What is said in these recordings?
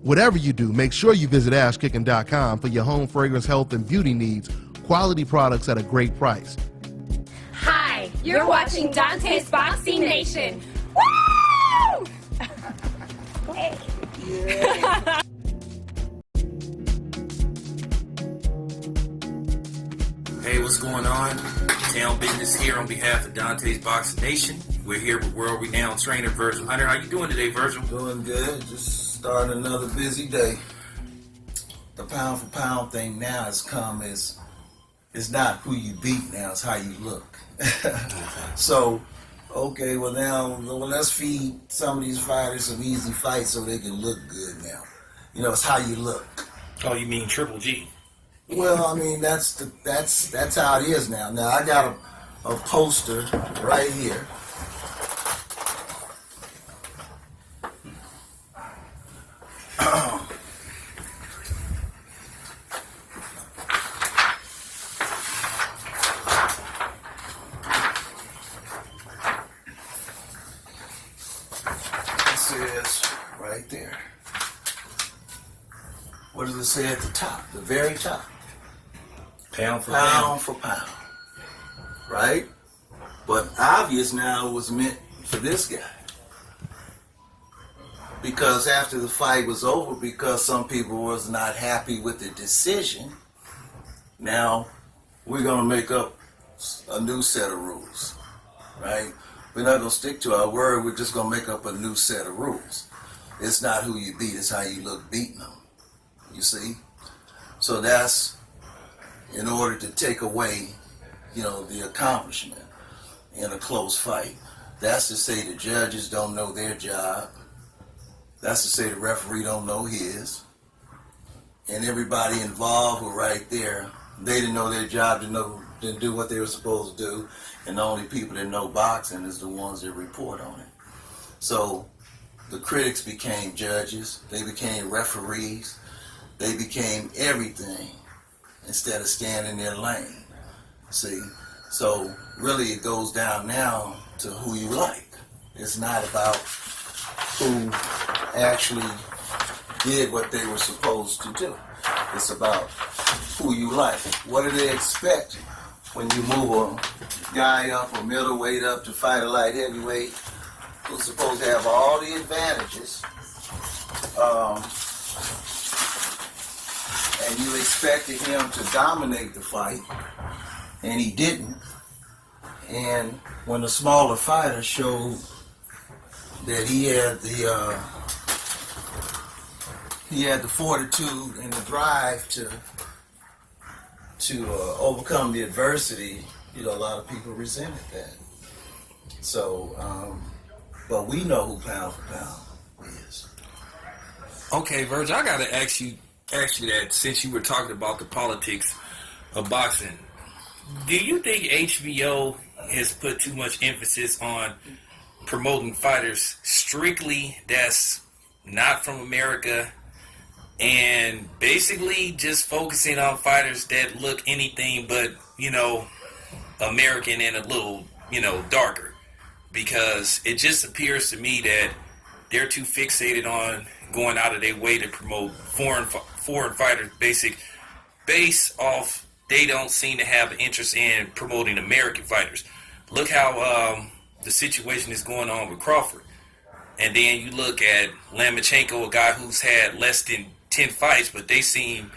Whatever you do, make sure you visit ashkicking.com for your home fragrance, health, and beauty needs. Quality products at a great price. Hi, you're watching DONTAE'S Boxing Nation. Woo! Hey. Yeah. Hey, what's going on? Town Business here on behalf of DONTAE'S Boxing Nation. We're here with world-renowned trainer Virgil Hunter. How you doing today, Virgil? Doing good. Just starting another busy day. The pound-for-pound thing now has come is it's not who you beat now, it's how you look. So, okay, well now, let's feed some of these fighters some easy fights so they can look good now. You know, it's how you look. Oh, you mean Triple G? Well, I mean, that's how it is now. Now, I got a poster right here. Right there. What does it say at the top? The very top. Pound for pound. Right? But obvious now it was meant for this guy. Because after the fight was over, because some people was not happy with the decision, now we're going to make up a new set of rules. Right? We're not going to stick to our word. We're just going to make up a new set of rules. It's not who you beat, it's how you look beating them. You see? So that's in order to take away, you know, the accomplishment in a close fight. That's to say the judges don't know their job. That's to say the referee don't know his. And everybody involved were right there. They didn't know their job, didn't do what they were supposed to do. And the only people that know boxing is the ones that report on it. So the critics became judges, they became referees, they became everything instead of staying in their lane. See? So really it goes down now to who you like. It's not about who actually did what they were supposed to do. It's about who you like. What do they expect when you move a guy up or middleweight up to fight a light heavyweight who's supposed to have all the advantages, and you expected him to dominate the fight, and he didn't. And when the smaller fighter showed that he had the fortitude and the drive to overcome the adversity, you know, a lot of people resented that. So, but we know who pound for pound is. Okay, Virgil, I gotta ask you that since you were talking about the politics of boxing. Do you think HBO has put too much emphasis on promoting fighters strictly that's not from America and basically just focusing on fighters that look anything but, you know, American and a little, you know, darker? Because it just appears to me that they're too fixated on going out of their way to promote foreign fighters, based off they don't seem to have an interest in promoting American fighters. Look how the situation is going on with Crawford. And then you look at Lomachenko, a guy who's had less than 10 fights, but they seem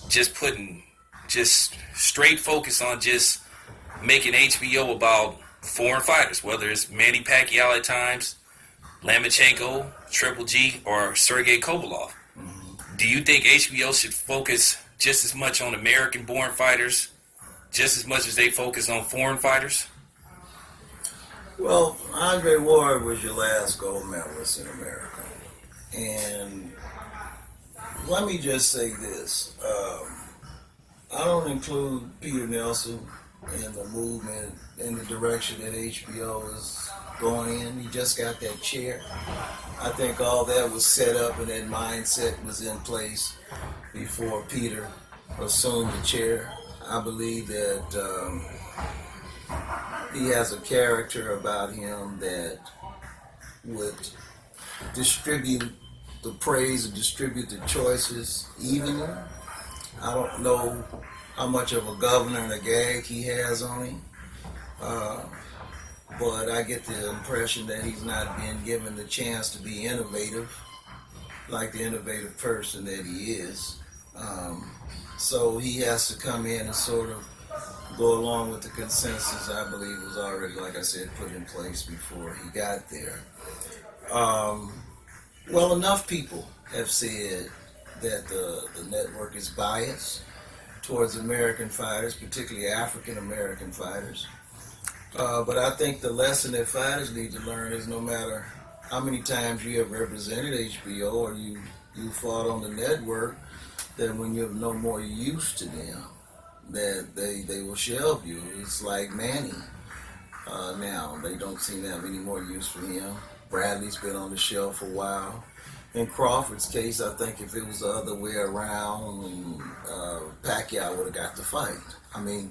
just putting just straight focus on just making HBO about foreign fighters, whether it's Manny Pacquiao at times, Lomachenko, Triple G, or Sergey Kovalev. Mm-hmm. Do you think HBO should focus just as much on American-born fighters, just as much as they focus on foreign fighters? Well, Andre Ward was your last gold medalist in America. And let me just say this. I don't include Peter Nelson in the movement, in the direction that HBO is going in. He just got that chair. I think all that was set up and that mindset was in place before Peter assumed the chair. I believe that he has a character about him that would distribute the praise and distribute the choices evenly. I don't know how much of a governor and a gag he has on him, but I get the impression that he's not being given the chance to be innovative, like the innovative person that he is. So he has to come in and sort of go along with the consensus I believe was already, like I said, put in place before he got there. Well, enough people have said that the network is biased towards American fighters, particularly African American fighters. But I think the lesson that fighters need to learn is no matter how many times you have represented HBO or you fought on the network, that when you have no more use to them, that they will shelve you. It's like Manny now. They don't seem to have any more use for him. Bradley's been on the shelf for a while. In Crawford's case, I think if it was the other way around, Pacquiao would have got the fight. I mean,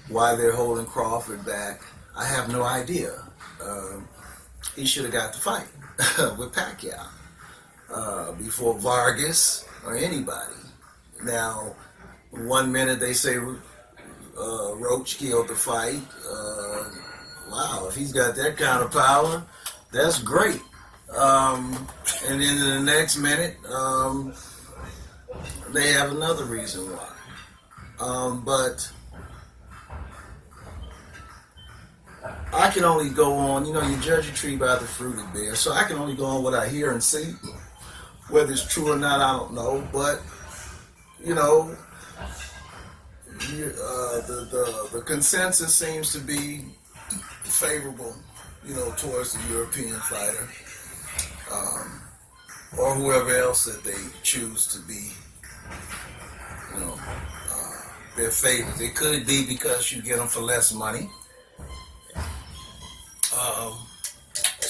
why they're holding Crawford back, I have no idea. He should have got the fight with Pacquiao before Vargas or anybody. Now, 1 minute they say Roach killed the fight. Wow, if he's got that kind of power, that's great. And then in the next minute, they have another reason why. But I can only go on, you judge a tree by the fruit it bears. So I can only go on what I hear and see. Whether it's true or not, I don't know. But, the consensus seems to be favorable, towards the European fighter. Or whoever else that they choose to be, their favorite. It could be because you get them for less money.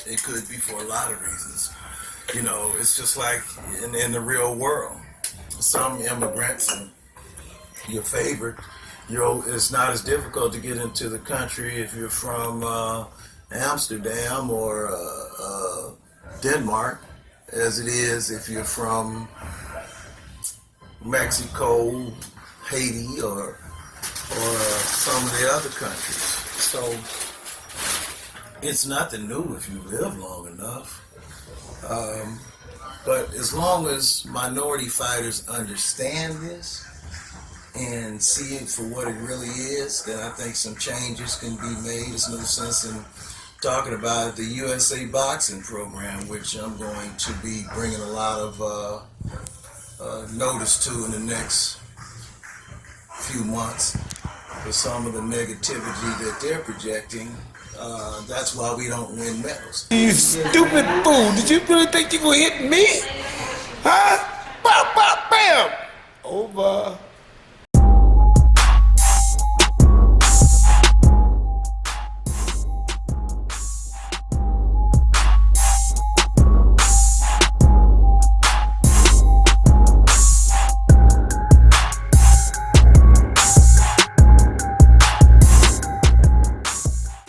It could be for a lot of reasons. It's just like in the real world. Some immigrants, and your favorite, it's not as difficult to get into the country if you're from Amsterdam or Denmark as it is if you're from Mexico, Haiti, or some of the other countries. So it's nothing new if you live long enough. But as long as minority fighters understand this and see it for what it really is, then I think some changes can be made. There's no sense in talking about the USA boxing program, which I'm going to be bringing a lot of notice to in the next few months for some of the negativity that they're projecting. That's why we don't win medals. You stupid fool. Did you really think you gonna hit me? Huh? Bam, bam, bam. Over.